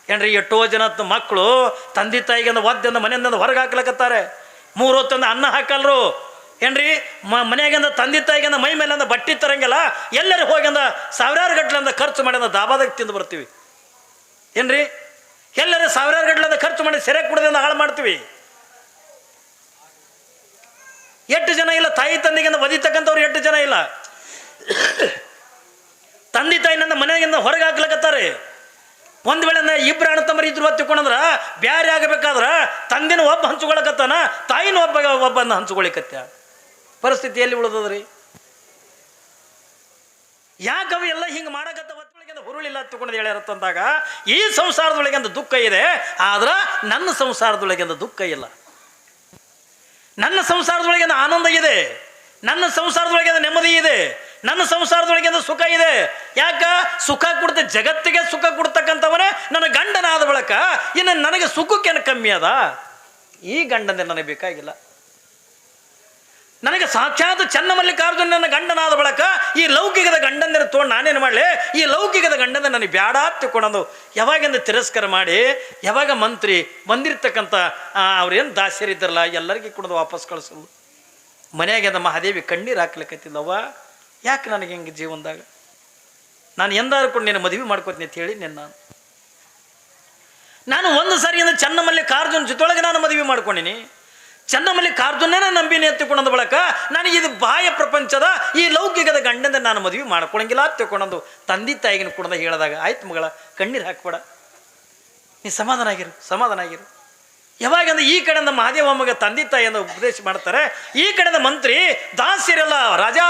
ಏನ್ರಿ ಎಷ್ಟೋ ಜನ ಮಕ್ಕಳು ತಂದೆ ತಾಯಿಗೆ ಒದ್ದೆಂದ ಮನೆಯಿಂದ ಹೊರಗೆ ಹಾಕ್ಲಕತ್ತಾರೆ. 3 ಹೊತ್ತಂದ ಅನ್ನ ಹಾಕಲ್ರು. ಏನ್ರಿ ಮನೆಯಾಗಿಂದ ತಂದೆ ತಾಯಿಗಿಂದ ಮೈ ಮೇಲಿಂದ ಬಟ್ಟೆ ತರಂಗಿಲ್ಲ, ಎಲ್ಲರೂ ಹೋಗಿಂದ ಸಾವಿರಾರು ಗಟ್ಟಲೆಂದ ಖರ್ಚು ಮಾಡಿದ ದಾಬಾದಾಗ ತಿಂದು ಬರ್ತೀವಿ. ಏನ್ರಿ ಎಲ್ಲರೂ ಸಾವಿರಾರು ಗಟ್ಟಲೆಂದ ಖರ್ಚು ಮಾಡಿ ಸೆರೆ ಕುಡ್ದಿಂದ ಹಾಳು ಮಾಡ್ತೀವಿ. ಎಷ್ಟು ಜನ ಇಲ್ಲ ತಾಯಿ ತಂದೆಗಿಂದ ಒದಿತಕ್ಕಂಥವ್ರು, ಎಷ್ಟು ಜನ ಇಲ್ಲ ತಂದೆ ತಾಯಿನಿಂದ ಮನೆಯಾಗಿಂದ ಹೊರಗೆ ಹಾಕ್ಲಕತ್ತಾರೆ. ಒಂದು ವೇಳೆ ಇಬ್ಬರು ಅಣ್ಣ ತಮ್ಮರು ಇದ್ರು ತಿಳ್ಕೊಂಡ್ರ ಬ್ಯಾರೆ ಆಗಬೇಕಾದ್ರ ತಂದೆನ ಒಬ್ಬ ಹಂಚ್ಕೊಳಕತ್ತಾನ, ತಾಯಿನ ಒಬ್ಬನ ಹಂಚ್ಕೊಳಿಕತ್ತ. ಪರಿಸ್ಥಿತಿ ಎಲ್ಲಿ ಉಳಿದದ್ರಿ? ಯಾಕವು ಎಲ್ಲ ಹಿಂಗೆ ಮಾಡಕತ್ತ ಹೊತ್ತೊಳಗಿಂದ ಹುರುಳಿಲ್ಲ ತಿಳ್ಕೊಂಡು ಹೇಳ್ಯಾರತ್ತಂದಾಗ ಈ ಸಂಸಾರದೊಳಗಿಂದ ದುಃಖ ಇದೆ, ಆದ್ರೆ ನನ್ನ ಸಂಸಾರದೊಳಗಿಂದ ದುಃಖ ಇಲ್ಲ. ನನ್ನ ಸಂಸಾರದೊಳಗಿಂದ ಆನಂದ ಇದೆ, ನನ್ನ ಸಂಸಾರದೊಳಗಿಂದ ನೆಮ್ಮದಿ ಇದೆ, ನನ್ನ ಸಂಸಾರದೊಳಗಿಂದ ಸುಖ ಇದೆ. ಯಾಕ ಸುಖ ಕೊಡ್ತೆ? ಜಗತ್ತಿಗೆ ಸುಖ ಕೊಡ್ತಕ್ಕಂಥವನೇ ನನ್ನ ಗಂಡನಾದ ಬಳಕ ಇನ್ನು ನನಗೆ ಸುಖಕ್ಕೇನು ಕಮ್ಮಿ ಅದ? ಈ ಗಂಡನೇ ನನಗೆ ಬೇಕಾಗಿಲ್ಲ. ನನಗೆ ಸಾಕ್ಷಾತ್ ಚನ್ನಮಲ್ಲಿಕಾರ್ಜುನ ನನ್ನ ಗಂಡನಾದ ಬಳಕ ಈ ಲೌಕಿಕದ ಗಂಡಂದಿರ ತೊಗೊಂಡು ನಾನೇನು ಮಾಡಲಿ? ಈ ಲೌಕಿಕದ ಗಂಡಂದ ನನಗೆ ಬ್ಯಾಡ ತಿಳ್ಕೊಂಡು ಯಾವಾಗಿಂದ ತಿರಸ್ಕಾರ ಮಾಡಿ, ಯಾವಾಗ ಮಂತ್ರಿ ಬಂದಿರ್ತಕ್ಕಂಥ ಅವ್ರೇನು ದಾಸ್ಯರಿದ್ದಾರಲ್ಲ ಎಲ್ಲರಿಗೂ ಕುಡಿದು ವಾಪಸ್ ಕಳಿಸಲು ಮನೆಯಾಗ ಮಹಾದೇವಿ ಕಣ್ಣೀರು ಹಾಕ್ಲಿಕ್ಕತ್ತಿಲ್ಲವ್ವ, ಯಾಕೆ ನನಗೆ ಹಿಂಗೆ ಜೀವನದಾಗ ನಾನು ಎಂದಾರು ಕೂಡ ನೀನು ಮದುವೆ ಮಾಡ್ಕೋತೀನಿ ಅಂತ ಹೇಳಿ ನಾನು ಒಂದು ಸಾರಿಯಿಂದ ಚನ್ನಮಲ್ಲಿಕಾರ್ಜುನ ಜೊತೆಯೊಳಗೆ ನಾನು ಮದುವೆ ಮಾಡ್ಕೊಂಡಿನಿ. ಚನ್ನಮಲ್ಲಿಕಾರ್ಜುನನೇ ನಂಬಿನಿ ಎತ್ತಿಕೊಂಡಂದು ಬಳಕ ನನಗೆ ಇದು ಬಾಹ್ಯ ಪ್ರಪಂಚದ ಈ ಲೌಕಿಕದ ಗಂಡಂದ ನಾನು ಮದುವೆ ಮಾಡ್ಕೊಳಂಗಿಲ್ಲ ತಿಳ್ಕೊಂಡಂದು ತಂದೆ ತಾಯಿಗಿನ ಕೂಡ ಹೇಳಿದಾಗ, ಆಯ್ತು ಮಗಳ ಕಣ್ಣೀರು ಹಾಕ್ಬೇಡ, ನೀ ಸಮಾಧಾನ ಆಗಿರು. ಯಾವಾಗಂದ್ರೆ ಈ ಕಡೆಯಿಂದ ಮಹಾದೇವಮ್ಮಗೆ ತಂದೆ ತಾಯಿಯಿಂದ ಉಪದೇಶ ಮಾಡ್ತಾರೆ, ಈ ಕಡೆಯಿಂದ ಮಂತ್ರಿ ದಾಸ್ಯರಲ್ಲ ರಾಜಾ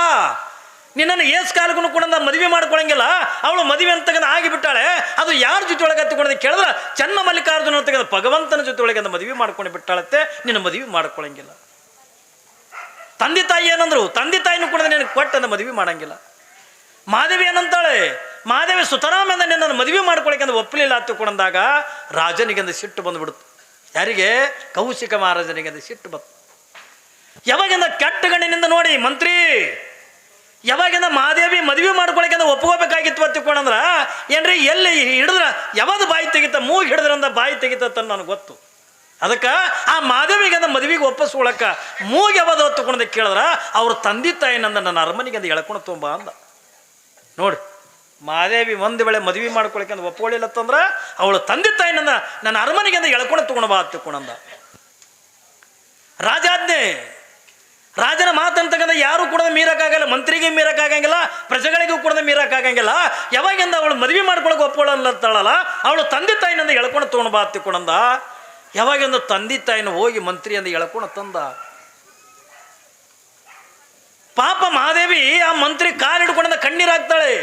ನಿನ್ನನ್ನು ಏಸ್ ಕಾಲಕ್ಕೂ ಕೂಡ ಮದುವೆ ಮಾಡ್ಕೊಳಂಗಿಲ್ಲ, ಅವಳು ಮದುವೆ ಅಂತ ಆಗಿಬಿಟ್ಟಾಳೆ. ಅದು ಯಾರ ಜೊತೆ ಒಳಗೆ ತಗೊಂಡು ಕೇಳಿದ್ರೆ ಚನ್ನಮಲ್ಲಿಕಾರ್ಜುನ ತೆಗೆದ ಭಗವಂತನ ಜೊತೆ ಒಳಗೆ ಮದುವೆ ಮಾಡ್ಕೊಂಡು ಬಿಟ್ಟಾಳತ್ತೆ, ನಿನ್ನ ಮದುವೆ ಮಾಡ್ಕೊಳಂಗಿಲ್ಲ. ತಂದೆ ತಾಯಿ ಏನಂದ್ರು? ತಂದೆ ತಾಯಿನೂ ಕೂಡ ನಿನಗೆ ಕೊಟ್ಟಂದ ಮದುವೆ ಮಾಡಂಗಿಲ್ಲ. ಮಾದೇವಿ ಏನಂತಾಳೆ? ಮಾದೇವಿ ಸುತರಾಮಂದ ನಿನ್ನನ್ನು ಮದುವೆ ಮಾಡ್ಕೊಳಕ್ಕೆ ಅಂದ್ರೆ ಒಪ್ಪಲಿಲ್ಲ ತಿಳ್ಕೊಂಡಾಗ ರಾಜನಿಗೆಂದು ಸಿಟ್ಟು ಬಂದುಬಿಡುತ್ತೆ. ಯಾರಿಗೆ? ಕೌಶಿಕ ಮಹಾರಾಜನಿಗೆ ಸಿಟ್ಟು ಬಂತು. ಯಾವಾಗಿಂದ ಕೆಟ್ಟ ಗಣ್ಣಿನಿಂದ ನೋಡಿ ಮಂತ್ರಿ, ಯಾವಾಗಿಂದ ಮಹಾದೇವಿ ಮದುವೆ ಮಾಡ್ಕೊಳಕ್ಕೆ ಅಂದ್ರೆ ಒಪ್ಕೋಬೇಕಾಗಿತ್ತು ತಿಳ್ಕೊಂಡ್ರ ಏನ್ರಿ ಎಲ್ಲಿ ಹಿಡಿದ್ರ ಯಾವ್ದು ಬಾಯಿ ತೆಗಿತ, ಮೂಗಿ ಹಿಡಿದ್ರಂದ ಬಾಯಿ ತೆಗಿತ ನನಗೆ ಗೊತ್ತು. ಅದಕ್ಕೆ ಆ ಮಹಾದೇವಿಗೆ ಅಂದ ಮದುವೆಗೆ ಒಪ್ಪಿಸ್ಕೊಳಕ ಮೂಗಿ ಯಾವ್ದು ಹೊತ್ತುಕೊಂಡ ಕೇಳಿದ್ರ ಅವ್ರ ತಂದೆ ತಾಯಿನಂದ ನನ್ನ ಅರಮನೆಗೆ ಅಂದ ಎಳ್ಕೊಂಡು ತುಂಬ ಅಂದ. ನೋಡಿ ಮಹಾದೇವಿ ಒಂದು ವೇಳೆ ಮದುವೆ ಮಾಡ್ಕೊಳಕ್ಕೆ ಅಂದ್ರೆ ಒಪ್ಕೊಳ್ಳಿಲ್ಲತ್ತಂದ್ರ ಅವಳು ತಂದೆ ತಾಯಿನಂದ ನನ್ನ ಅರಮನೆಗೆ ಅಂದ ಎಳ್ಕೊಂಡು ತಗೊಂಡು ಬಾ ತಿಳ್ಕೊಂಡ. ರಾಜಾಜ್ಞೆ, ರಾಜನ ಮಾತಂತಕ್ಕಂಥ ಯಾರು ಕೂಡ ಮೀರಕ್ಕಾಗಲ್ಲ, ಮಂತ್ರಿಗೆ ಮೀರಕ್ಕಾಗಂಗಿಲ್ಲ, ಪ್ರಜೆಗಳಿಗೂ ಕೂಡ ಮೀರಕ್ಕಾಗಂಗಿಲ್ಲ. ಯಾವಾಗಿಂದ ಅವಳು ಮದುವೆ ಮಾಡ್ಕೊಳಕ್ಕೆ ಒಪ್ಕೊಳ್ಳಲ್ಲತ್ತಾಳಲ್ಲ ಅವಳು ತಂದೆ ತಾಯಿನಿಂದ ಎಳ್ಕೊಂಡು ತಗೊಂಡು ಬಾ ತಿಳ್ಕೊಂಡ. ಯಾವಾಗಿಂದ ತಂದೆ ತಾಯಿನ ಹೋಗಿ ಮಂತ್ರಿಯಿಂದ ಎಳ್ಕೊಂಡು ತಂದ. ಪಾಪ ಮಹಾದೇವಿ ಆ ಮಂತ್ರಿ ಕಾಲು ಹಿಡ್ಕೊಂಡ ಕಣ್ಣೀರು ಹಾಕ್ತಾಳೆ.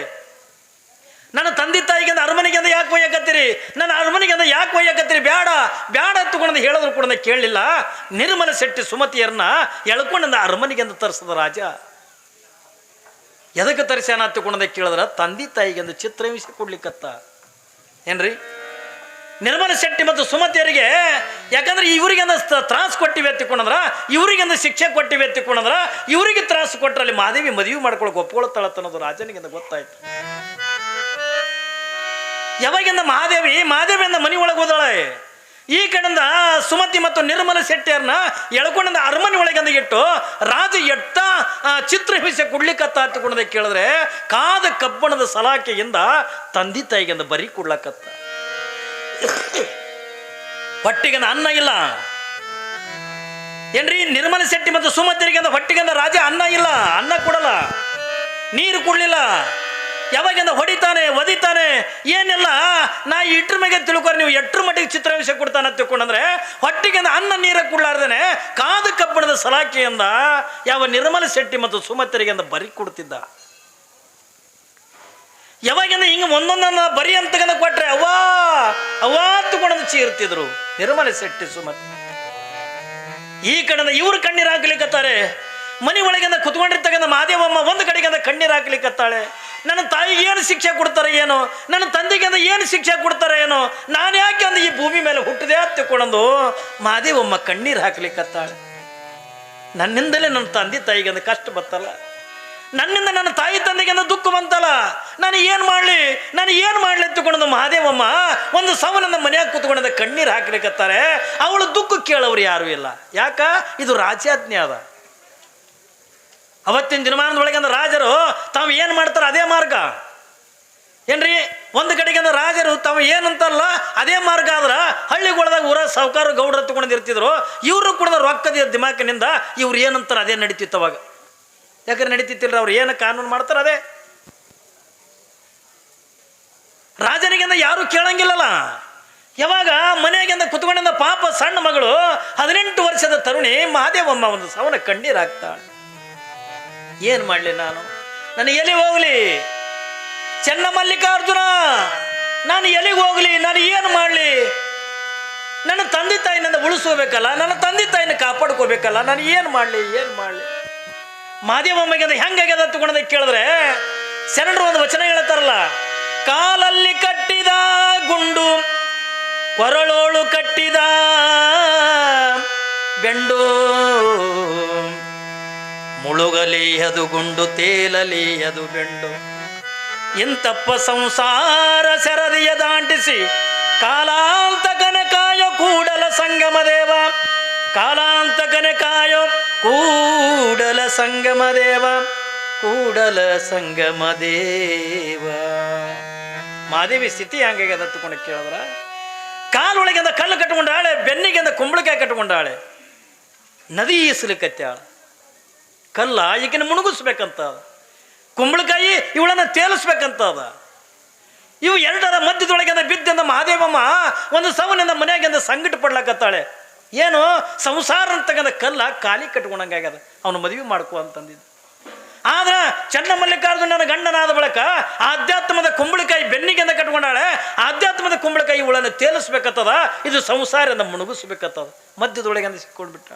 ನನ್ನ ತಂದೆ ತಾಯಿಗೆ ಅರಮನೆಗೆ ಅಂದ ಯಾಕೆ ಒಯ್ಯಕತ್ತೀರಿ? ನನ್ನ ಅರಮನೆಗೆ ಅಂದ ಯಾಕೆ ಒಯ್ಯಕತ್ತೀರಿ? ಬೇಡ ಬೇಡ ತಗೊಂಡು ಹೇಳಿದ್ರು ಕೂಡ ಕೇಳಲಿಲ್ಲ. ನಿರ್ಮಲ ಶೆಟ್ಟಿ ಸುಮತಿಯರನ್ನ ಎಳ್ಕೊಂಡ ಅರಮನೆಗೆ ಅಂದ ತರಿಸದ ರಾಜ. ಎದಕ್ಕೆ ತರಿಸ್ಯಾನ ತಗೊಂಡ ಕೇಳಿದ್ರ ತಂದೆ ತಾಯಿಗೆ ಅಂದ ಚಿತ್ರಹಿಂಸೆ ಕೊಡ್ಲಿಕ್ಕತ್ತ. ಏನ್ರಿ ನಿರ್ಮಲ ಶೆಟ್ಟಿ ಮತ್ತು ಸುಮತಿಯರಿಗೆ ಯಾಕಂದ್ರೆ ಇವರಿಗೆ ತ್ರಾಸು ಕೊಟ್ಟಿವೆ ಎತ್ತಿಕೊಂಡ್ರ, ಇವರಿಗೆ ಶಿಕ್ಷೆ ಕೊಟ್ಟಿವೆ ಎತ್ತಿಕೊಂಡ್ರ, ಇವರಿಗೆ ತ್ರಾಸು ಕೊಟ್ಟರಲ್ಲಿ ಮಹಾದೇವಿ ಮದುವೆ ಮಾಡ್ಕೊಳಕ್ಕೆ ಒಪ್ಕೊಳ್ತಾಳತ್ತನ್ನೋದು ರಾಜನಿಗೆ ಗೊತ್ತಾಯ್ತು. ಯಾವಾಗಿಂದ ಮಹಾದೇವಿಯಿಂದ ಮನೆ ಒಳಗೆ ಹೋದಾಳೆ. ಈ ಕಡೆಯಿಂದ ಸುಮತಿ ಮತ್ತು ನಿರ್ಮಲ ಶೆಟ್ಟಿಯರನ್ನ ಎಳ್ಕೊಂಡ ಅರಮನೆ ಒಳಗೆ ಇಟ್ಟು ರಾಜ ಎಟ್ಟ ಚಿತ್ರಹಿಂಸೆ ಕೊಡ್ಲಿಕ್ಕತ್ತ ಹತ್ತಕೊಂಡ ಕೇಳಿದ್ರೆ ಕಾದ ಕಬ್ಬಣದ ಸಲಾಕೆಯಿಂದ ತಂದೆ ತಾಯಿಗಿಂದ ಬರೀ ಕೊಡ್ಲಕ್ಕತ್ತ. ಹೊಟ್ಟಿಗೆ ಅನ್ನ ಇಲ್ಲ. ಏನ್ರಿ ನಿರ್ಮಲ ಶೆಟ್ಟಿ ಮತ್ತು ಸುಮತಿಯರಿಗೆ ಹೊಟ್ಟಿಗೆ ರಾಜ ಅನ್ನ ಇಲ್ಲ, ಅನ್ನ ಕೊಡಲ್ಲ, ನೀರು ಕೊಡ್ಲಿಲ್ಲ. ಯಾವಾಗಿಂದ ಹೊಡಿತಾನೆ ಒದಿತಾನೆ ಏನೆಲ್ಲ ನಾ ಇಟ್ರ ಮೇಲೆ ತಿಳ್ಕೊರಿ. ನೀವು ಎಟ್ರ ಮಟ್ಟಿಗೆ ಚಿತ್ರಹಿಂಸೆ ಕೊಡ್ತಾನೆ ತಿಳ್ಕೊಂಡ್ರೆ ಹೊಟ್ಟಿಗೆ ಅನ್ನ ನೀರ ಕೊಡ್ಲಾರ್ದೇನೆ ಕಾದ ಕಬ್ಬಣದ ಸಲಾಕೆಯಿಂದ ಯಾವ ನಿರ್ಮಲ ಶೆಟ್ಟಿ ಮತ್ತು ಸುಮತಿಯರಿಗೆ ಬರಿ ಕೊಡ್ತಿದ್ದ. ಯಾವಾಗಿಂದ ಹಿಂಗೆ ಒಂದೊಂದನ್ನ ಬರಿ ಅಂತ ಕೊಟ್ರೆ ಅವ್ವಾ ತಗೊಂಡು ಚೀರ್ತಿದ್ರು ನಿರ್ಮಲ ಶೆಟ್ಟಿ ಸುಮತಿ. ಈ ಕಡೆಯಿಂದ ಇವ್ರು ಕಣ್ಣೀರು ಹಾಕ್ಲಿಕ್ಕತ್ತಾರೆ. ಮನೆ ಒಳಗಿಂದ ಕುತ್ಕೊಂಡಿರ್ತಕ್ಕಂಥ ಮಹಾದೇವಮ್ಮ ಒಂದು ಕಡೆಗಿಂದ ಕಣ್ಣೀರು ಹಾಕ್ಲಿಕ್ಕತ್ತಾಳೆ. ನನ್ನ ತಾಯಿಗೆ ಏನು ಶಿಕ್ಷೆ ಕೊಡ್ತಾರೆ ಏನೋ, ನನ್ನ ತಂದೆಗೆ ಏನು ಶಿಕ್ಷೆ ಕೊಡ್ತಾರೆ ಏನೋ, ನಾನು ಯಾಕೆ ಅಂದ ಈ ಭೂಮಿ ಮೇಲೆ ಹುಟ್ಟಿದೆ ಹತ್ತಿಕೊಂಡು ಮಹಾದೇವಮ್ಮ ಕಣ್ಣೀರು ಹಾಕ್ಲಿಕ್ಕತ್ತಾಳೆ. ನನ್ನಿಂದಲೇ ನನ್ನ ತಂದೆ ತಾಯಿಗೆ ಕಷ್ಟ ಬರ್ತಲ್ಲ, ನನ್ನಿಂದ ನನ್ನ ತಾಯಿ ತಂದೆಗೆ ದುಃಖ ಬಂತಲ್ಲ, ನಾನು ಏನು ಮಾಡಲಿ ಎತ್ತುಕೊಂಡು ಮಹಾದೇವಮ್ಮ ಒಂದು ಸವನನ್ನ ಮನೆಯಾಗ ಕೂತ್ಕೊಂಡ ಕಣ್ಣೀರು ಹಾಕ್ಲಿಕ್ಕತ್ತಾರೆ. ಅವಳು ದುಃಖ ಕೇಳೋರು ಯಾರೂ ಇಲ್ಲ. ಯಾಕ? ಇದು ರಾಜ್ಯಾಜ್ಞೆ ಅದ. ಅವತ್ತಿನ ದಿನಮಾನದೊಳಗೆ ರಾಜರು ತಾವು ಏನು ಮಾಡ್ತಾರೆ ಅದೇ ಮಾರ್ಗ ಏನ್ರಿ. ಒಂದು ಕಡೆಗೆ ರಾಜರು ತಾವು ಏನಂತಲ್ಲ ಅದೇ ಮಾರ್ಗ ಆದ್ರ ಹಳ್ಳಿಗೊಳದಾಗ ಊರ ಸಾವುಕಾರ ಗೌಡ್ರ ತಗೊಂಡಿರ್ತಿದ್ರು. ಇವರು ಕೂಡ ರೊಕ್ಕದ ದಿಮಾಕಿನಿಂದ ಇವ್ರು ಏನಂತಾರೆ ಅದೇ ನಡೀತಿತ್ತು ಅವಾಗ. ಯಾಕಂದ್ರೆ ನಡೀತಿತ್ತಿಲ್ಲ, ಅವ್ರು ಏನು ಕಾನೂನು ಮಾಡ್ತಾರೆ ಅದೇ. ರಾಜನಿಗಿಂದ ಯಾರು ಕೇಳಂಗಿಲ್ಲಲ್ಲ. ಯಾವಾಗ ಮನೆಯಾಗಿಂದ ಕುತ್ಕೊಂಡಿಂದ ಪಾಪ ಸಣ್ಣ ಮಗಳು 18 ವರ್ಷದ ತರುಣಿ ಮಹಾದೇವಮ್ಮ ಒಂದು ಸವನ ಕಣ್ಣೀರು ಹಾಕ್ತಾಳೆ. ಏನು ಮಾಡಲಿ ನಾನು ಎಲ್ಲಿ ಹೋಗ್ಲಿ? ಚೆನ್ನಮಲ್ಲಿಕಾರ್ಜುನ, ನಾನು ಎಲ್ಲಿಗೆ ಹೋಗ್ಲಿ? ನಾನು ಏನು ಮಾಡಲಿ? ನನ್ನ ತಂದೆ ತಾಯಿನಿಂದ ಉಳಿಸ್ಕೋಬೇಕಲ್ಲ, ನನ್ನ ತಂದೆ ತಾಯಿನ ಕಾಪಾಡ್ಕೋಬೇಕಲ್ಲ, ನಾನು ಏನು ಮಾಡಲಿ? ಮಹಾದೇವಮ್ಮಗೆ ಹೆಂಗಾಗ್ಯದ ತಗೊಂಡ ಕೇಳಿದ್ರೆ ಶರಣರು ಒಂದು ವಚನ ಹೇಳ್ತಾರಲ್ಲ, ಕಾಲಲ್ಲಿ ಕಟ್ಟಿದ ಗುಂಡು ಕೊರಳೋಳು ಕಟ್ಟಿದ ಬೆಂಡು, ಮುಳುಗಲಿ ಅದು ಗುಂಡು ತೇಲಲಿ ಅದು ಬೆಂಡು, ಇಂತಪ್ಪ ಸಂಸಾರ ಸೆರದಿಯ ದಾಂಟಿಸಿ ಕಾಲಾಂತಕನ ಕಾಯ ಕೂಡಲ ಸಂಗಮ ದೇವ, ಕಾಲಾಂತಕನ ಕಾಯ ಕೂಡಲ ಸಂಗಮ ದೇವ, ಕೂಡಲ ಸಂಗಮ ದೇವ. ಮಹಾದೇವಿ ಸ್ಥಿತಿ ಹಂಗಾಗ್ಯದ ತಗೊಂಡು ಕೇಳಿದ್ರ, ಕಾಲೊಳಗಿಂದ ಕಲ್ಲು ಕಟ್ಕೊಂಡಾಳೆ, ಬೆನ್ನಿಗಿಂದ ಕುಂಬಳಕಾಯಿ ಕಟ್ಕೊಂಡಾಳೆ, ನದಿ ಈಸಲಿಕತ್ತಾಳ. ಕಲ್ಲ ಈಗಿನ ಮುಣುಗಿಸ್ಬೇಕಂತ, ಕುಂಬಳಕಾಯಿ ಇವಳನ್ನ ತೇಲಿಸ್ಬೇಕಂತ ಅದ. ಇವು ಎರಡರ ಮಧ್ಯದೊಳಗಿಂದ ಬಿದ್ದಿಂದ ಮಹಾದೇವಮ್ಮ ಒಂದು ಸವನಿಂದ ಮನೆಯಾಗಿಂದ ಸಂಕಟ ಪಡ್ಲಕತ್ತಾಳೆ. ಏನು ಸಂಸಾರ ಅಂತಕ್ಕಂಥ ಕಲ್ಲ ಖಾಲಿ ಕಟ್ಕೊಂಡಂಗಾಗ್ಯದ, ಅವನು ಮದುವೆ ಮಾಡ್ಕೊ ಅಂತಂದಿದ್ದು. ಆದ್ರೆ ಚೆನ್ನಮಲ್ಲಿಕಾರ್ಜುನನ ಗಂಡನಾದ ಬಳಿಕ ಆಧ್ಯಾತ್ಮದ ಕುಂಬಳಕಾಯಿ ಬೆನ್ನಿಗೆಂದ ಕಟ್ಕೊಂಡಾಳೆ. ಆಧ್ಯಾತ್ಮದ ಕುಂಬಳಕಾಯಿ ಇವಳನ್ನು ತೇಲಿಸ್ಬೇಕತ್ತದ, ಇದು ಸಂಸಾರದಿಂದ ಮುಣುಗಿಸ್ಬೇಕತ್ತದ. ಮಧ್ಯದೊಳಗಿಂದ ಸಿಕ್ಕೊಂಡ್ಬಿಟ್ಟ.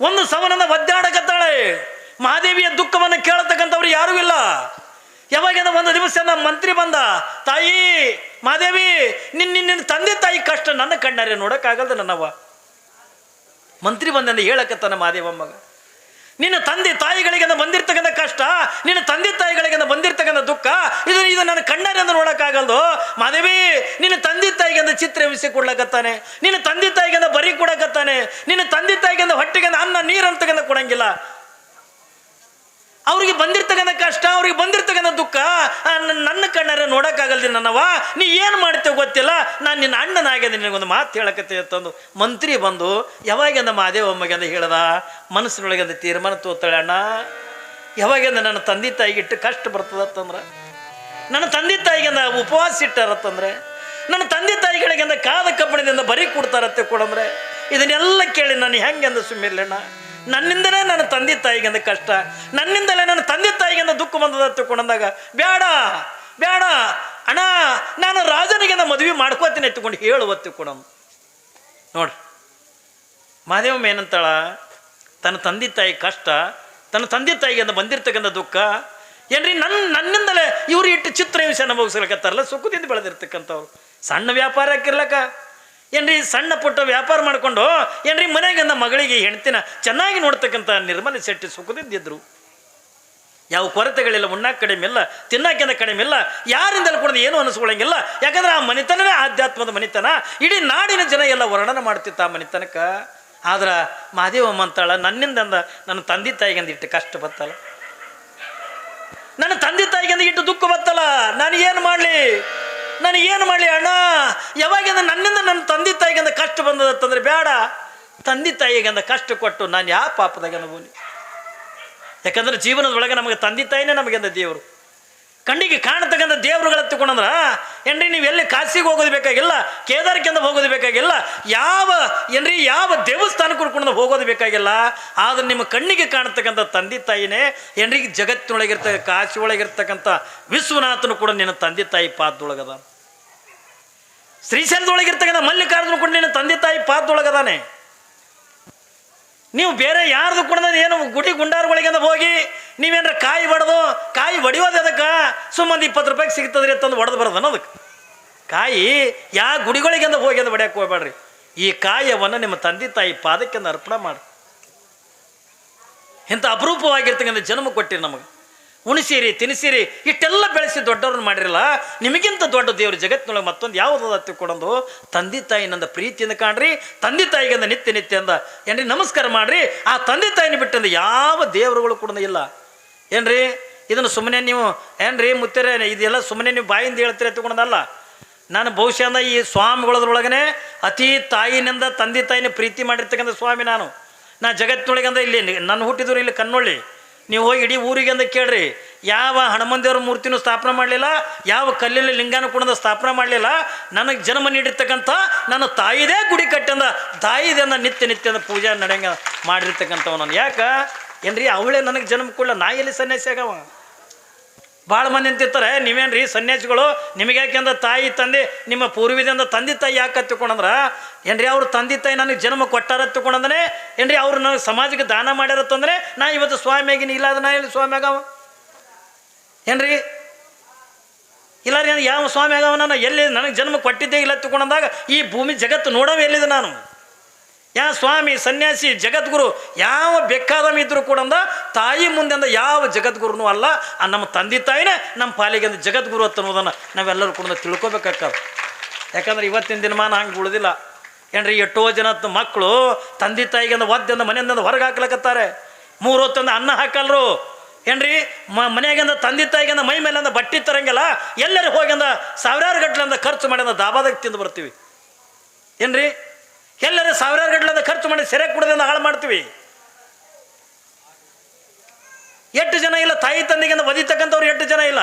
ಒಂದು ಸವನನ್ನ ಒದ್ದಾಡಕತ್ತಾಳೆ. ಮಹಾದೇವಿಯ ದುಃಖವನ್ನು ಕೇಳತಕ್ಕಂಥವ್ರು ಯಾರೂ ಇಲ್ಲ. ಯಾವಾಗ ಒಂದು ದಿವಸ ನಮ್ಮ ಮಂತ್ರಿ ಬಂದ, ತಾಯಿ ಮಹಾದೇವಿ ನಿನ್ನ ತಂದೆ ತಾಯಿ ಕಷ್ಟ ನನ್ನ ಕಣ್ಣಾರೆ ನೋಡೋಕ್ಕಾಗಲ್ದು ನನ್ನವ್ವ. ಮಂತ್ರಿ ಬಂದಂದು ಹೇಳಕತ್ತಾನ ಮಹಾದೇವಮ್ಮಗ, ನಿನ್ನ ತಂದೆ ತಾಯಿಗಳಿಗೆ ಬಂದಿರ್ತಕ್ಕಂಥ ಕಷ್ಟ, ನಿನ್ನ ತಂದೆ ತಾಯಿಗಳಿಗೆ ಬಂದಿರ್ತಕ್ಕಂಥ ದುಃಖ, ಇದು ನನ್ನ ಕಣ್ಣಾರೆ ಅಂತ ನೋಡೋಕ್ಕಾಗಲ್ದು. ಮಹಾದೇವಿ ನಿನ್ನ ತಂದೆ ತಾಯಿಗೆ ಚಿತ್ರ ಹಿಂಸೆ ಕೊಡ್ಲಕತ್ತಾನೆ, ನಿನ್ನ ತಂದೆ ತಾಯಿಗೆ ಬರಿ ಕೊಡಕತ್ತಾನೆ, ನಿನ್ನ ತಂದೆ ತಾಯಿಗೆ ಹೊಟ್ಟೆಗೆ ಅನ್ನ ನೀರು ಅಂತಕ್ಕಂಥ ಕೊಡಂಗಿಲ್ಲ. ಅವ್ರಿಗೆ ಬಂದಿರ್ತಕ್ಕಂಥ ಕಷ್ಟ, ಅವ್ರಿಗೆ ಬಂದಿರ್ತಕ್ಕಂಥ ದುಃಖ ನನ್ನ ಕಣ್ಣಾರೆ ನೋಡೋಕ್ಕಾಗಲ್ದಿ ನನ್ನವ. ನೀ ಏನು ಮಾಡ್ತೇವೆ ಗೊತ್ತಿಲ್ಲ, ನಾನು ನಿನ್ನ ಅಣ್ಣನಾಗ್ಯದ, ನಿನಗೊಂದು ಮಾತು ಹೇಳಕತ್ತೆ ಅಂತಂದು ಮಂತ್ರಿ ಬಂದು ಯಾವಾಗಿಂದ ಮಹಾದೇವಮ್ಮಗೆ ಅಂತ ಹೇಳ್ದ. ಮನಸ್ಸಿನೊಳಗೆ ಅಂತ ತೀರ್ಮಾನ ತೋತಾಳೆ, ಅಣ್ಣ ಯಾವಾಗಿಂದ ನನ್ನ ತಂದೆ ತಾಯಿಗೆ ಇಟ್ಟು ಕಷ್ಟ ಬರ್ತದತ್ತಂದ್ರೆ, ನನ್ನ ತಂದೆ ತಾಯಿಗೆ ಉಪವಾಸ ಇಟ್ಟಾರತ್ತಂದ್ರೆ, ನನ್ನ ತಂದೆ ತಾಯಿಗಳಿಗೆ ಕಾದ ಕಬ್ಬಣದಿಂದ ಬರೀ ಕೊಡ್ತಾರತ್ತೆ ಕೊಡಂದ್ರೆ, ಇದನ್ನೆಲ್ಲ ಕೇಳಿ ನಾನು ಹೆಂಗೆಂದ ಸುಮ್ಮಿರ್ಲಣ್ಣ. ನನ್ನಿಂದಲೇ ನನ್ನ ತಂದೆ ತಾಯಿಗೆ ಕಷ್ಟ, ನನ್ನಿಂದಲೇ ನನ್ನ ತಂದೆ ತಾಯಿಗೆ ದುಃಖ ಬಂದದ ತಿಳ್ಕೊಂಡಂದಾಗ ಬೇಡ ಅಣ್ಣ, ನಾನು ರಾಜನಿಗೆ ಮದುವೆ ಮಾಡ್ಕೋತೀನಿ ಎತ್ತುಕೊಂಡು ಹೇಳುವ ತಿಳ್ಕೊಣ ನೋಡ್ರಿ. ಮಹಾದೇವಮ್ಮ ಏನಂತಾಳ, ತನ್ನ ತಂದೆ ತಾಯಿ ಕಷ್ಟ, ತನ್ನ ತಂದೆ ತಾಯಿಗೆ ಬಂದಿರ್ತಕ್ಕಂಥ ದುಃಖ ಏನ್ರಿ ನನ್ನಿಂದಲೇ ಇವ್ರು ಇಟ್ಟು ಚಿತ್ರ ಹಿಂಸೆ ಅನುಭವಿಸ್ಲಿಕ್ಕತ್ತಾರಲ್ಲ, ಸುಖದಿಂದ ಬೆಳೆದಿರ್ತಕ್ಕಂಥವ್ರು. ಸಣ್ಣ ವ್ಯಾಪಾರ ಹಾಕಿರ್ಲಕ್ಕ ಏನ್ರಿ, ಸಣ್ಣ ಪುಟ್ಟ ವ್ಯಾಪಾರ ಮಾಡಿಕೊಂಡು ಏನ್ರಿ ಮನೆಗೆ ಮಗಳಿಗೆ ಹೆಣ್ತಿನ ಚೆನ್ನಾಗಿ ನೋಡ್ತಕ್ಕಂಥ ನಿರ್ಮಲ ಶೆಟ್ಟಿ ಸುಖದಿಂದಿದ್ರು. ಯಾವ ಕೊರತೆಗಳಿಲ್ಲ, ಉಣ್ಣಾಕ ಕಡಿಮೆ ಇಲ್ಲ, ತಿನ್ನಾಕಿಂದ ಕಡಿಮೆ ಇಲ್ಲ, ಯಾರಿಂದಲೂ ಕೂಡ ಏನು ಅನಿಸ್ಕೊಳ್ಳಂಗಿಲ್ಲ. ಯಾಕಂದ್ರೆ ಆ ಮನಿತನವೇ ಆಧ್ಯಾತ್ಮದ ಮನಿತನ. ಇಡೀ ನಾಡಿನ ಜನ ಎಲ್ಲ ವರ್ಣನ ಮಾಡ್ತಿತ್ತು ಆ ಮನಿತನಕ್ಕೆ. ಆದ್ರೆ ಮಹಾದೇವಮ್ಮ ಅಂತಾಳ, ನನ್ನಿಂದ ನನ್ನ ತಂದೆ ತಾಯಿಗೆ ಇಟ್ಟು ಕಷ್ಟ ಬತ್ತಲ್ಲ, ನನ್ನ ತಂದೆ ತಾಯಿಗೆ ಇಟ್ಟು ದುಃಖ ಬತ್ತಲ್ಲ, ನಾನು ಏನು ಮಾಡಲಿ ಅಣ್ಣ. ಯಾವಾಗ ನನ್ನಿಂದ ನನ್ನ ತಂದೆ ತಾಯಿಗೆ ಕಷ್ಟ ಬಂದದಂತಂದ್ರೆ ಬೇಡ, ತಂದೆ ತಾಯಿಗೆ ಕಷ್ಟ ಕೊಟ್ಟು ನಾನು ಯಾವ ಪಾಪದಾಗ ಬೋಲಿ. ಯಾಕಂದ್ರೆ ಜೀವನದೊಳಗೆ ನಮಗೆ ತಂದೆ ತಾಯಿನೇ ನಮಗೆ ದೇವರು. ಕಣ್ಣಿಗೆ ಕಾಣತಕ್ಕಂಥ ದೇವರುಗಳ ತಗೊಂಡ್ರ ಏನ್ರಿ, ನೀವು ಎಲ್ಲಿ ಕಾಶಿಗೆ ಹೋಗೋದು ಬೇಕಾಗಿಲ್ಲ, ಕೇದಾರಕ್ಕೆಂದ ಹೋಗೋದು ಬೇಕಾಗಿಲ್ಲ, ಯಾವ ದೇವಸ್ಥಾನಕ್ಕೆ ಕುಡ್ಕೊಂಡು ಹೋಗೋದು ಬೇಕಾಗಿಲ್ಲ. ಆದ್ರೆ ನಿಮ್ಮ ಕಣ್ಣಿಗೆ ಕಾಣತಕ್ಕಂಥ ತಂದೆ ತಾಯಿನೇ ಏನ್ರಿ, ಜಗತ್ತಿನೊಳಗಿರ್ತಕ್ಕ ಕಾಶಿ ಒಳಗಿರ್ತಕ್ಕಂಥ ವಿಶ್ವನಾಥನು ಕೂಡ ನಿನ್ನ ತಂದೆ ತಾಯಿ ಪಾದದೊಳಗದ. ಶ್ರೀಶೈಲದೊಳಗಿರ್ತಕ್ಕಂಥ ಮಲ್ಲಿಕಾರ್ಜುನ ಕೂಡ ನಿನ್ನ ತಂದೆ ತಾಯಿ ಪಾದದೊಳಗದಾನೆ. ನೀವು ಬೇರೆ ಯಾರ್ದು ಕೂಡ ಏನು ಗುಡಿ ಗುಂಡಾರಗಳಿಗೆ ಹೋಗಿ ನೀವೇನಾರ ಕಾಯಿ ಹೊಡಿಯೋದು ಅದಕ್ಕೆ ಸುಮ್ಮನೆ 20 ರೂಪಾಯಿಗೆ ಸಿಗ್ತದ್ರಿ ಅಂತಂದು ಹೊಡೆದು ಬರೋದನ್ನ ಅದಕ್ಕೆ. ಕಾಯಿ ಯಾವ ಗುಡಿಗಳಿಗೆಂದ ಹೋಗಿ ಅದು ಹೊಡ್ಯಕ್ಕೆ ಹೋಗ್ಬೇಡ್ರಿ. ಈ ಕಾಯವನ್ನು ನಿಮ್ಮ ತಂದೆ ತಾಯಿ ಪಾದಕ್ಕೆಂದು ಅರ್ಪಣೆ ಮಾಡಿ. ಇಂಥ ಅಪರೂಪವಾಗಿರ್ತಕ್ಕಂಥ ಜನ್ಮ ಕೊಟ್ಟಿರಿ ನಮಗೆ. ಉಣಿಸಿರಿ ತಿನಿಸಿರಿ ಇಷ್ಟೆಲ್ಲ ಬೆಳೆಸಿ ದೊಡ್ಡವ್ರನ್ನ ಮಾಡಿರಲ್ಲ. ನಿಮಗಿಂತ ದೊಡ್ಡ ದೇವರು ಜಗತ್ತಿನೊಳಗೆ ಮತ್ತೊಂದು ಯಾವುದಾದ ತಿಳ್ಕೊಳೋದು ತಂದೆ ತಾಯಿನಂದ ಪ್ರೀತಿಯಿಂದ ಕಾಣ್ರಿ. ತಂದೆ ತಾಯಿಗಿಂದ ನಿತ್ಯ ನಿತ್ಯ ಅಂದ ಏನ್ರಿ ನಮಸ್ಕಾರ ಮಾಡ್ರಿ. ಆ ತಂದೆ ತಾಯಿನ ಬಿಟ್ಟಂದ ಯಾವ ದೇವರುಗಳು ಕೂಡ ಇಲ್ಲ ಏನ್ರಿ. ಇದನ್ನು ಸುಮ್ಮನೆ ನೀವು ಏನ್ರಿ ಮುತ್ತರೆ ಇದೆಲ್ಲ ಸುಮ್ಮನೆ ನೀವು ಬಾಯಿಂದ ಹೇಳ್ತೀರಿ ಎತ್ತುಕೊಳೋದಲ್ಲ. ನಾನು ಬಹುಶಃ ಈ ಸ್ವಾಮಿಗಳದ್ರೊಳಗನೆ ಅತಿ ತಾಯಿನಿಂದ ತಂದೆ ತಾಯಿನ ಪ್ರೀತಿ ಮಾಡಿರ್ತಕ್ಕಂಥ ಸ್ವಾಮಿ ನಾ ಜಗತ್ತಿನೊಳಗೆ ಅಂದ್ರೆ ಇಲ್ಲಿ ನನ್ನ ಹುಟ್ಟಿದ್ರು ಇಲ್ಲಿ ಕನ್ನೊಳ್ಳಿ. ನೀವು ಹೋಗಿ ಇಡೀ ಊರಿಗೆ ಅಂದ ಕೇಳ್ರಿ, ಯಾವ ಹನುಮಂದೇವ್ರ ಮೂರ್ತಿನೂ ಸ್ಥಾಪನೆ ಮಾಡಲಿಲ್ಲ, ಯಾವ ಕಲ್ಲಿನ ಲಿಂಗಾನು ಕೂಡ ಸ್ಥಾಪನೆ ಮಾಡಲಿಲ್ಲ. ನನಗೆ ಜನ್ಮ ನೀಡಿರ್ತಕ್ಕಂಥ ನನ್ನ ತಾಯಿದೇ ಗುಡಿ ಕಟ್ಟಂದ ತಾಯಿದಿಂದ ನಿತ್ಯ ನಿತ್ಯದ ಪೂಜೆ ನಡೆಯಂಗ ಮಾಡಿರ್ತಕ್ಕಂಥವ ನಾನು. ಯಾಕೆ ಏನ್ರಿ ಅವಳೇ ನನಗೆ ಜನ್ಮ ಕೊಡಲ್ಲ, ನಾ ಎಲ್ಲಿ ಸನ್ಯಾಸಿ ಆಗವ. ಭಾಳ ಮಂದಿ ಅಂತಿರ್ತಾರೆ ನೀವೇನ್ರಿ ಸನ್ಯಾಸಿಗಳು ನಿಮಗೆ ಯಾಕೆಂದ್ರೆ ತಾಯಿ ತಂದೆ ನಿಮ್ಮ ಪೂರ್ವಿದಿಂದ ತಂದೆ ತಾಯಿ ಯಾಕೆ ತಿಳ್ಕೊಂಡ್ರ ಏನ್ರಿ ಅವ್ರ ತಂದೆ ತಾಯಿ ನನಗೆ ಜನ್ಮ ಕೊಟ್ಟಾರ ತಿಳ್ಕೊಂಡಂದ್ರೆ ಏನ್ರಿ ಅವ್ರು ನನಗೆ ಸಮಾಜಕ್ಕೆ ದಾನ ಮಾಡ್ಯಾರತ್ತಂದ್ರೆ ನಾ ಇವತ್ತು ಸ್ವಾಮಿ ಆಗಿನಿ. ಇಲ್ಲ ಅದು ನಾ ಎಲ್ಲಿ ಸ್ವಾಮಿ ಆಗವ ಏನ್ರಿ? ಇಲ್ಲ ರೀ ಯಾವ ಸ್ವಾಮಿ ಆಗವ? ನಾನು ಎಲ್ಲಿ ನನಗೆ ಜನ್ಮ ಕೊಟ್ಟಿದ್ದೇ ಇಲ್ಲ ತಿಳ್ಕೊಂಡಂದಾಗ ಈ ಭೂಮಿ ಜಗತ್ತು ನೋಡೋವೆ ಎಲ್ಲಿದೆ ನಾನು? ಯಾವ ಸ್ವಾಮಿ ಸನ್ಯಾಸಿ ಜಗದ್ಗುರು ಯಾವ ಬೇಕಾದವ ಇದ್ರು ಕೂಡ ತಾಯಿ ಮುಂದೆ ಯಾವ ಜಗದ್ಗುರುನೂ ಅಲ್ಲ. ಆ ನಮ್ಮ ತಂದೆ ತಾಯಿನೇ ನಮ್ಮ ಪಾಲಿಗೆ ಅಂದ್ರೆ ಜಗದ್ಗುರು ಅಂತ ಅನ್ನೋದನ್ನು ನಾವೆಲ್ಲರೂ ಕೂಡ ತಿಳ್ಕೊಬೇಕಾಗ್ತದೆ. ಯಾಕಂದ್ರೆ ಇವತ್ತಿನ ದಿನಮಾನ ಹಂಗೆ ಉಳಿದಿಲ್ಲ ಏನ್ರಿ. ಎಷ್ಟೋ ಜನ ಮಕ್ಕಳು ತಂದೆ ತಾಯಿಗೆ ಒದ್ದಿಂದ ಮನೆಯಿಂದ ಹೊರಗೆ ಹಾಕ್ಲಕತ್ತಾರೆ. 3 ಹೊತ್ತಂದ ಅನ್ನ ಹಾಕಲ್ರು ಏನ್ರಿ. ಮನೆಯಾಗಿಂದ ತಂದೆ ತಾಯಿಗಿಂದ ಮೈ ಮೇಲೆ ಬಟ್ಟೆ ತರಂಗಿಲ್ಲ. ಎಲ್ಲರೂ ಹೋಗಿಂದ ಸಾವಿರಾರು ಗಟ್ಟಲೆ ಖರ್ಚು ಮಾಡಿದ ದಾಬಾದಾಗ ತಿಂದು ಬರ್ತೀವಿ ಏನ್ರಿ. ಎಲ್ಲರೂ ಸಾವಿರಾರು ಗಟ್ಟಲೆ ಖರ್ಚು ಮಾಡಿ ಸೆರೆ ಕುಡದಿಂದ ಹಾಳು ಮಾಡ್ತೀವಿ. ಎಷ್ಟು ಜನ ಇಲ್ಲ ತಾಯಿ ತಂದೆಗಿಂದ ಒದಿತಕ್ಕಂಥವ್ರು ಎಷ್ಟು ಜನ ಇಲ್ಲ.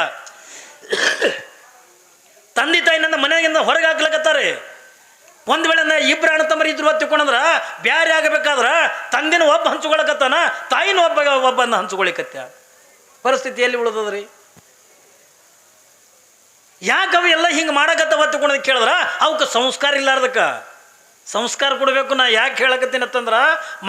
ತಂದೆ ತಾಯಿನಿಂದ ಮನೆಯಾಗಿಂದ ಹೊರಗೆ ಹಾಕ್ಲಕತ್ತಾರೆ. ಒಂದು ವೇಳೆ ಇಬ್ಬರು ಅಣ್ಣ ತಮ್ಮರು ಇದ್ರು ಹೊತ್ತಿಕೊಂಡ್ರ ಬ್ಯಾರೆ ಆಗಬೇಕಾದ್ರ ತಂದಿನ ಒಬ್ಬ ಹಂಚ್ಕೊಳಕತ್ತಾನ, ತಾಯಿನ ಒಬ್ಬನ ಹಂಚ್ಕೊಳಿಕತ್ತ ಪರಿಸ್ಥಿತಿ ಎಲ್ಲಿ ಉಳಿದದ್ರಿ? ಯಾಕವ ಎಲ್ಲ ಹಿಂಗೆ ಮಾಡಕತ್ತ ಹೊತ್ತಿಕೊಂಡ್ ಕೇಳಿದ್ರ ಅವಕ್ಕೆ ಸಂಸ್ಕಾರ ಇಲ್ಲಾರ್ದಕ್ಕ ಸಂಸ್ಕಾರ ಕೊಡಬೇಕು. ನಾ ಯಾಕೆ ಹೇಳಕತ್ತೀನಿ ಅಂತಂದ್ರೆ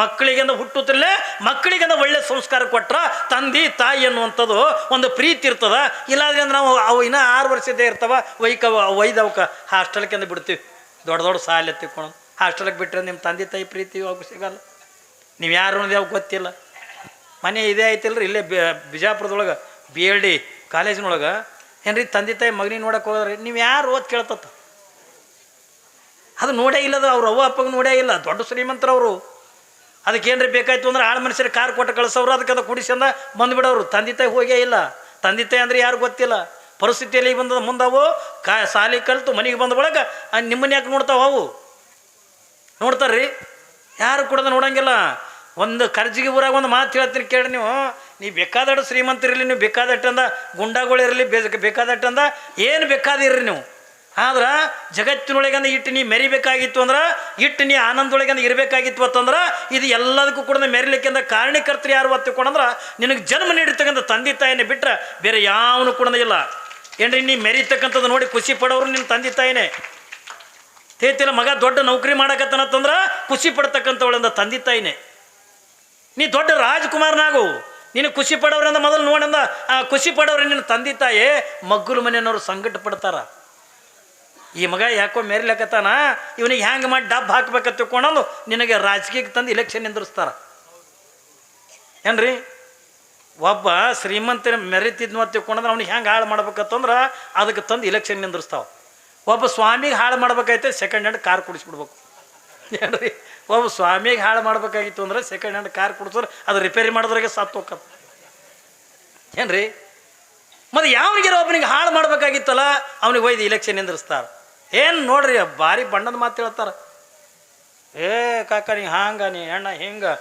ಮಕ್ಕಳಿಗೆಂದ ಹುಟ್ಟುತ್ತಲೇ ಮಕ್ಕಳಿಗೆಂದ ಒಳ್ಳೆ ಸಂಸ್ಕಾರ ಕೊಟ್ರ ತಂದೆ ತಾಯಿ ಅನ್ನುವಂಥದ್ದು ಒಂದು ಪ್ರೀತಿ ಇರ್ತದ. ಇಲ್ಲಾದ್ರೆ ಅಂದ್ರೆ ನಾವು ಅವು ಇನ್ನೂ 6 ವರ್ಷದ್ದೇ ಇರ್ತಾವ ಒಯ್ದು ಅವಕ್ಕೆ ಹಾಸ್ಟೆಲ್ಗೆಂದು ಬಿಡ್ತೀವಿ. ದೊಡ್ಡ ದೊಡ್ಡ ಸಾಲ ಎತ್ತಿಕೊಂಡು ಹಾಸ್ಟೆಲ್ಗೆ ಬಿಟ್ಟರೆ ನಿಮ್ಮ ತಂದೆ ತಾಯಿ ಪ್ರೀತಿ ಅವಾಗ ಸಿಗಲ್ಲ. ನೀವು ಯಾರು ಅನ್ನೋದು ಯಾವಾಗ ಗೊತ್ತಿಲ್ಲ. ಮನೆ ಇದೇ ಐತಿಲ್ರಿ ಇಲ್ಲೇ ಬಿಜಾಪುರದೊಳಗೆ BLD ಕಾಲೇಜಿನೊಳಗೆ ಏನ್ರಿ ತಂದೆ ತಾಯಿ ಮಗನಿಗೆ ನೋಡಕ್ಕೆ ಹೋದ್ರೆ ನೀವು ಯಾರು ಓದ್ ಕೇಳ್ತತ್ತ ಅದು ನೋಡೇ ಇಲ್ಲದ. ಅವ್ರು ಅವ್ವ ಅಪ್ಪಗೆ ನೋಡೇ ಇಲ್ಲ. ದೊಡ್ಡ ಶ್ರೀಮಂತರವರು ಅದಕ್ಕೇನ್ರಿ ಬೇಕಾಯ್ತು ಅಂದ್ರೆ ಆಳು ಮನುಷ್ಯರು ಕಾರ್ ಕೊಟ್ಟು ಕಳಿಸೋರು ಅದಕ್ಕೆ ಅದು ಕುಡಿಸಂದ ಬಂದುಬಿಡೋರು. ತಂದೆ ತಾಯಿ ಹೋಗೇ ಇಲ್ಲ. ತಂದೆ ತಾಯಿ ಅಂದರೆ ಯಾರು ಗೊತ್ತಿಲ್ಲ. ಪರಿಸ್ಥಿತಿಯಲ್ಲಿ ಬಂದದ ಮುಂದವು ಸಾಲಿ ಕಲಿತು ಮನೆಗೆ ಬಂದ ಒಳಗೆ ನಿಮ್ಮನ್ನ ಯಾಕೆ ನೋಡ್ತಾವ? ಅವು ನೋಡ್ತಾರ್ರಿ ಯಾರು ಕೂಡ ನೋಡಂಗಿಲ್ಲ. ಒಂದು ಕರ್ಜಿಗೆ ಊರಾಗ ಒಂದು ಮಾತು ಹೇಳ್ತೀನಿ ಕೇಳಿ ನೀವು ಬೇಕಾದಷ್ಟು ಶ್ರೀಮಂತರಿರಲಿ, ನೀವು ಬೇಕಾದಟ್ಟಂದ ಗುಂಡಾಗಳಿರಲಿ, ಬೇಕಾದಟ್ಟಂದ ಏನು ಬೇಕಾದಿರ್ರಿ ನೀವು. ಆದ್ರೆ ಜಗತ್ತಿನೊಳಗಂದ ಇಟ್ಟು ನೀ ಮೆರಿಬೇಕಾಗಿತ್ತು ಅಂದ್ರೆ ಇಟ್ಟು ನೀ ಆನಂದೊಳಗಂದ ಇರಬೇಕಾಗಿತ್ತು ಅಂತಂದ್ರೆ ಇದು ಎಲ್ಲದಕ್ಕೂ ಕೂಡ ಮೆರಿಲಿಕ್ಕಿಂದ ಕಾರಣಕರ್ತರು ಯಾರು ಒತ್ತಿಕೊಂಡಂದ್ರೆ ನಿನಗೆ ಜನ್ಮ ನೀಡಿರ್ತಕ್ಕಂಥ ತಂದೆ ತಾಯಿನೇ ಬಿಟ್ಟರೆ ಬೇರೆ ಯಾವನು ಕೂಡ ಇಲ್ಲ ಏನ್ರಿ. ನೀ ಮೆರಿತಕ್ಕಂಥದ್ದು ನೋಡಿ ಖುಷಿ ಪಡೋರು ನಿಮ್ಮ ತಂದೆ ತಾಯಿನೇ. ತೇತಿಲ್ಲ ಮಗ ದೊಡ್ಡ ನೌಕರಿ ಮಾಡಕತ್ತನತ್ತಂದ್ರೆ ಖುಷಿ ಪಡ್ತಕ್ಕಂಥವಳಿಂದ ತಂದೆ ತಾಯಿನೇ. ನೀ ದೊಡ್ಡ ರಾಜ್ಕುಮಾರ್ನಾಗು ನೀನು ಖುಷಿ ಪಡೋರಿಂದ ಮೊದಲು ನೋಡಿಂದ ಖುಷಿ ಪಡೋರು ನಿನ್ನ ತಂದೆ ತಾಯಿ. ಮಗ್ಗಲು ಮನೆಯವರು ಸಂಕಟ ಪಡ್ತಾರ. ಈ ಮಗ ಯಾಕೋ ಮೆರಿಲಕತ್ತಾನ ಇವನಿಗೆ ಹ್ಯಾಂಗೆ ಮಾಡಿ ಡಬ್ಬ ಹಾಕ್ಬೇಕಂತ ತಿಳ್ಕೊಂಡು ನಿನಗೆ ರಾಜಕೀಯಕ್ಕೆ ತಂದು ಇಲೆಕ್ಷನ್ ನಿಂದಿರ್ಸ್ತಾರ ಏನ್ರಿ. ಒಬ್ಬ ಶ್ರೀಮಂತನ ಮೆರಿತಿದ್ನು ಅಂತ ತಿಳ್ಕೊಂಡ್ರೆ ಅವ್ನಿಗೆ ಹೆಂಗೆ ಹಾಳು ಮಾಡ್ಬೇಕಂತಂದ್ರೆ ಅದಕ್ಕೆ ತಂದು ಇಲೆಕ್ಷನ್ ನಿಂದಿರ್ಸ್ತಾವ. ಒಬ್ಬ ಸ್ವಾಮಿಗೆ ಹಾಳು ಮಾಡ್ಬೇಕಾಯ್ತು ಸೆಕೆಂಡ್ ಹ್ಯಾಂಡ್ ಕಾರ್ ಕುಡಿಸ್ಬಿಡ್ಬೇಕು ಏನ್ರಿ. ಒಬ್ಬ ಸ್ವಾಮಿಗೆ ಹಾಳು ಮಾಡ್ಬೇಕಾಗಿತ್ತು ಅಂದ್ರೆ ಸೆಕೆಂಡ್ ಹ್ಯಾಂಡ್ ಕಾರ್ ಕುಡಿಸೋರು ಅದು ರಿಪೇರಿ ಮಾಡಿದ್ರಾಗೆ ಸತ್ತು ಹೋಗ್ತದೆ ಏನ್ರಿ. ಮತ್ತು ಯಾವನಿಗೆ ಒಬ್ಬನಿಗೆ ಹಾಳು ಮಾಡ್ಬೇಕಾಗಿತ್ತಲ್ಲ ಅವನಿಗೆ ಒಯ್ದು ಇಲೆಕ್ಷನ್ ನಿಂದಿರ್ಸ್ತಾರೆ. ಏನು ನೋಡ್ರಿ ಭಾರಿ ಬಣ್ಣದ ಮಾತು ಹೇಳ್ತಾರೆ. ಕಾಕ ನೀ ಹಂಗ ನೀ ಅಣ್ಣ ಹಿಂಗೆ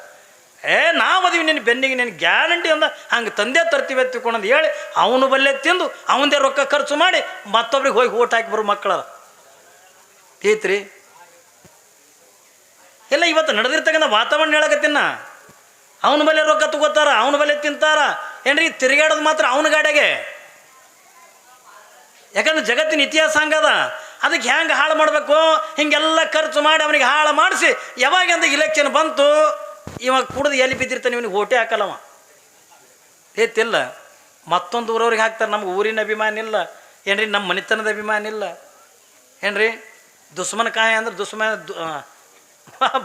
ನಾವು ಅದೀವಿ ನಿನ್ನ ಬೆನ್ನಿಗೆ ನಿನ್ನ ಗ್ಯಾರಂಟಿ ಅಂದ ಹಂಗೆ ತಂದೆ ತರ್ತೀವಿ ಎತ್ತಿಕೊಂಡಂದು ಹೇಳಿ ಅವನು ಬಲ್ಲೆ ತಿಂದು ಅವನದೇ ರೊಕ್ಕ ಖರ್ಚು ಮಾಡಿ ಮತ್ತೊಬ್ರಿಗೆ ಹೋಗಿ ಓಟ್ ಹಾಕಿ ಬರೋ ಮಕ್ಕಳದ ಐತ್ರಿ. ಎಲ್ಲ ಇವತ್ತು ನಡೆದಿರ್ತಕ್ಕಂಥ ವಾತಾವರಣ ಹೇಳಕತ್ತಿನ ಅವನ ಬಲ್ಲೆ ರೊಕ್ಕ ತಗೋತಾರ, ಅವನ ಬಲ್ಲೆ ತಿಂತಾರ ಏನ್ರಿ. ತಿರುಗಾಡೋದು ಮಾತ್ರ ಅವನ ಗಾಡಿಗೆ. ಯಾಕಂದ್ರೆ ಜಗತ್ತಿನ ಇತಿಹಾಸ ಹಂಗದ. ಅದಕ್ಕೆ ಹೆಂಗೆ ಹಾಳು ಮಾಡಬೇಕು ಹಿಂಗೆಲ್ಲ ಖರ್ಚು ಮಾಡಿ ಅವನಿಗೆ ಹಾಳು ಮಾಡಿಸಿ ಯಾವಾಗಂದ ಇಲೆಕ್ಷನ್ ಬಂತು ಇವಾಗ ಕುಡ್ದು ಎಲ್ಲಿ ಬಿದ್ದಿರ್ತಾನೆ ಇವನಿಗೆ ಓಟೆ ಹಾಕಲ್ಲವ ಏತಿಲ್ಲ. ಮತ್ತೊಂದು ಊರವ್ರಿಗೆ ಹಾಕ್ತಾರೆ. ನಮ್ಗೆ ಊರಿನ ಅಭಿಮಾನ ಇಲ್ಲ ಏನ್ರಿ, ನಮ್ಮ ಮನೆತನದ ಅಭಿಮಾನ ಇಲ್ಲ ಏನ್ರಿ. ದುಶ್ಮನ ಕಾಯ ಅಂದ್ರೆ ದುಶ್ಮನ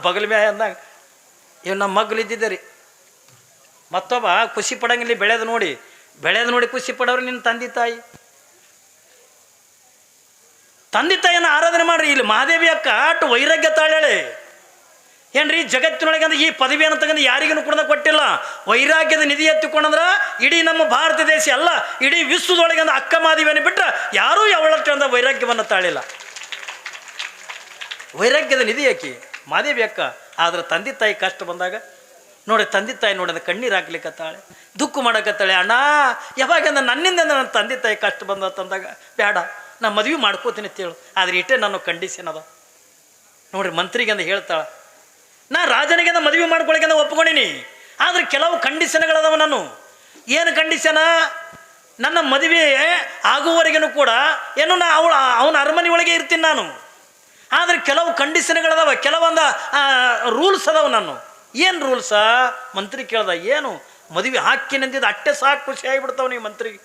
ಬಗಲ್ ಬ್ಯಾಯ ಅಂದಾಗ ಇವ್ ನಮ್ಮ ಮಗ್ಳು ಇದ್ದಿದ್ದೆ ರೀ ಮತ್ತೊಬ್ಬ ಖುಷಿ ಪಡಂಗಿಲ್ಲ ಬೆಳೆದು ನೋಡಿ ಖುಷಿ ಪಡೋರು ನಿನ್ನ ತಂದೆ ತಾಯಿಯನ್ನು ಆರಾಧನೆ ಮಾಡ್ರಿ. ಇಲ್ಲಿ ಮಹಾದೇವಿ ಅಕ್ಕ ಅಟ್ಟು ವೈರಾಗ್ಯ ತಾಳ್ಯಾಳೆ ಏನ್ರಿ, ಜಗತ್ತಿನೊಳಗೆ ಅಂದ್ರೆ ಈ ಪದವಿಯನ್ನು ತಗೊಂಡು ಯಾರಿಗೂ ಕೂಡ ಕೊಟ್ಟಿಲ್ಲ. ವೈರಾಗ್ಯದ ನಿಧಿ ಎತ್ತಿಕೊಂಡಂದ್ರೆ ಇಡೀ ನಮ್ಮ ಭಾರತ ದೇಶ ಅಲ್ಲ, ಇಡೀ ವಿಶ್ವದೊಳಗೆ ಅಂದ್ರೆ ಅಕ್ಕ ಮಹಾದೇವಿಯನ್ನು ಬಿಟ್ಟರೆ ಯಾರೂ ಯಾವಳಷ್ಟು ಅಂದ್ರೆ ವೈರಾಗ್ಯವನ್ನು ತಾಳಿಲ್ಲ. ವೈರಾಗ್ಯದ ನಿಧಿ ಯಾಕೆ ಮಹಾದೇವಿ ಅಕ್ಕ. ಆದ್ರೆ ತಂದೆ ತಾಯಿ ಕಷ್ಟ ಬಂದಾಗ ನೋಡಿ, ತಂದೆ ತಾಯಿ ನೋಡಿದ ಕಣ್ಣೀರು ಹಾಕ್ಲಿಕ್ಕತ್ತಾಳೆ, ದುಃಖ ಮಾಡಕತ್ತಾಳೆ. ಅಣ್ಣ ಯಾವಾಗಂದ್ರೆ ನನ್ನಿಂದ ನನ್ನ ತಂದೆ ತಾಯಿ ಕಷ್ಟ ಬಂದಂದಾಗ ಬೇಡ ನಾ ಮದುವೆ ಮಾಡ್ಕೋತೀನಿ ಅಂತೇಳು. ಆದ್ರೆ ಇಟ್ಟೆ ನಾನು ಕಂಡೀಷನ್ ಅದ ನೋಡ್ರಿ. ಮಂತ್ರಿಗೆ ಅಂದ ಹೇಳ್ತಾಳೆ, ನಾ ರಾಜನಿಗೆ ಮದುವೆ ಮಾಡ್ಕೊಳಕ್ಕೆ ಒಪ್ಕೊಂಡಿನಿ, ಆದ್ರೆ ಕೆಲವು ಕಂಡೀಷನ್ಗಳದಾವ. ನಾನು ಏನು ಕಂಡೀಷನ? ನನ್ನ ಮದುವೆ ಆಗುವವರೆಗೂ ಕೂಡ ಏನು ನಾ ಅವನ ಅರಮನೆ ಒಳಗೆ ಇರ್ತೀನಿ ನಾನು. ಆದರೆ ಕೆಲವು ಕಂಡೀಷನ್ಗಳದಾವ, ಕೆಲವೊಂದು ರೂಲ್ಸ್ ಅದಾವ. ನಾನು ಏನು ರೂಲ್ಸ? ಮಂತ್ರಿ ಕೇಳ್ದ. ಏನು ಮದುವೆ ಹಾಕಿನಂದಿದ್ದು ಅಟ್ಟೆ ಸಾಕು ಖುಷಿ ಆಗಿಬಿಡ್ತಾವ ನೀವು ಮಂತ್ರಿಗೆ.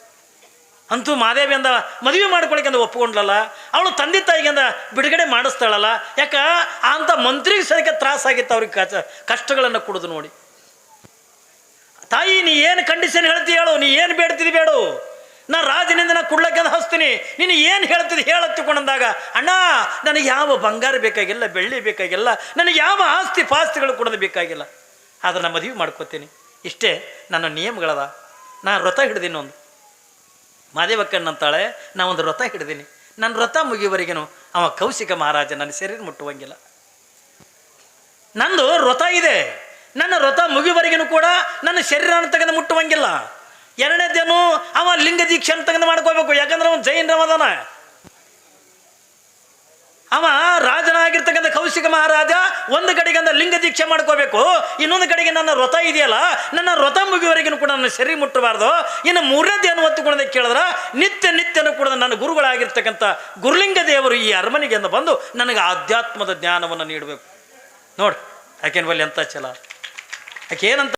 ಅಂತೂ ಮಾದೇವಿ ಅಂದ ಮದುವೆ ಮಾಡ್ಕೊಳಕ್ಕೆ ಅಂದ ಒಪ್ಕೊಂಡ್ಲಲ್ಲ, ಅವಳು ತಂದೆ ತಾಯಿಗೆ ಅಂದ ಬಿಡುಗಡೆ ಮಾಡಿಸ್ತಾಳಲ್ಲ. ಯಾಕ ಅಂತ ಮಂತ್ರಿಗೆ ಸರಿಕೆ ತ್ರಾಸಾಗಿತ್ತು ಅವ್ರಿಗೆ, ಕಷ್ಟಗಳನ್ನು ಕುಡಿದು ನೋಡಿ. ತಾಯಿ ನೀ ಏನು ಕಂಡೀಷನ್ ಹೇಳ್ತೀವಿ ಹೇಳು, ನೀ ಏನು ಬೇಡ್ತಿದಿ ಬೇಡು, ನಾ ರಾಜನಿಂದ ನಾ ಕುಡ್ಲಕ್ಕೆ ಅಂತ ಹಚ್ತೀನಿ, ನೀನು ಏನು ಹೇಳ್ತಿದ್ದಿ ಹೇಳತ್ತಿಕೊಂಡಂದಾಗ, ಅಣ್ಣ ನನಗೆ ಯಾವ ಬಂಗಾರ ಬೇಕಾಗಿಲ್ಲ, ಬೆಳ್ಳಿ ಬೇಕಾಗಿಲ್ಲ, ನನಗೆ ಯಾವ ಆಸ್ತಿ ಪಾಸ್ತಿಗಳು ಕೊಡೋದು ಬೇಕಾಗಿಲ್ಲ, ಆದ್ರೆ ನಾ ಮದುವೆ ಮಾಡ್ಕೋತೀನಿ, ಇಷ್ಟೇ ನನ್ನ ನಿಯಮಗಳದ. ನಾ ವ್ರತ ಹಿಡ್ದೀನಿ ಒಂದು. ಮಾದೇವಕ್ಕಣ್ಣಂತಾಳೆ, ನಾ ಒಂದು ವ್ರತ ಹಿಡ್ದೀನಿ, ನನ್ನ ವ್ರತ ಮುಗಿಯುವವರೆಗೂ ಅವ ಕೌಶಿಕ ಮಹಾರಾಜ ನನ್ನ ಶರೀರ ಮುಟ್ಟುವಂಗಿಲ್ಲ. ನಂದು ವ್ರತ ಇದೆ, ನನ್ನ ವ್ರತ ಮುಗಿಯುವವರೆಗೂ ಕೂಡ ನನ್ನ ಶರೀರನ ತೆಗೆದು ಮುಟ್ಟುವಂಗಿಲ್ಲ. ಎರಡನೇದೇನು, ಅವ ಲಿಂಗ ದೀಕ್ಷೆಯನ್ನು ತೆಗೆದು ಮಾಡ್ಕೋಬೇಕು. ಯಾಕಂದ್ರೆ ಅವನು ಜೈನರವದಾನ. ಅವ ರಾಜನಾಗಿರ್ತಕ್ಕಂಥ ಕೌಶಿಕ ಮಹಾರಾಜ ಒಂದು ಕಡೆಗೆ ಅಂದ್ರೆ ಲಿಂಗ ದೀಕ್ಷೆ ಮಾಡ್ಕೋಬೇಕು, ಇನ್ನೊಂದು ಕಡೆಗೆ ನನ್ನ ವ್ರತ ಇದೆಯಲ್ಲ, ನನ್ನ ವ್ರತ ಮುಗಿಯುವವರೆಗೂ ಕೂಡ ನನ್ನ ಶರೀರ ಮುಟ್ಟಬಾರ್ದು. ಇನ್ನು ಮೂರನೇದೇನು ಒತ್ತುಕೊಳ್ಳೋದಕ್ಕೆ ಕೇಳಿದ್ರೆ, ನಿತ್ಯನೂ ಕೂಡ ನನ್ನ ಗುರುಗಳಾಗಿರ್ತಕ್ಕಂಥ ಗುರುಲಿಂಗ ದೇವರು ಈ ಅರಮನೆಗೆ ಅಂತ ಬಂದು ನನಗೆ ಆಧ್ಯಾತ್ಮದ ಜ್ಞಾನವನ್ನು ನೀಡಬೇಕು. ನೋಡಿ ಆಕೆನ ಬಲ್ಲಿ ಎಂತ ಛಲ, ಆಕೆ ಏನಂತ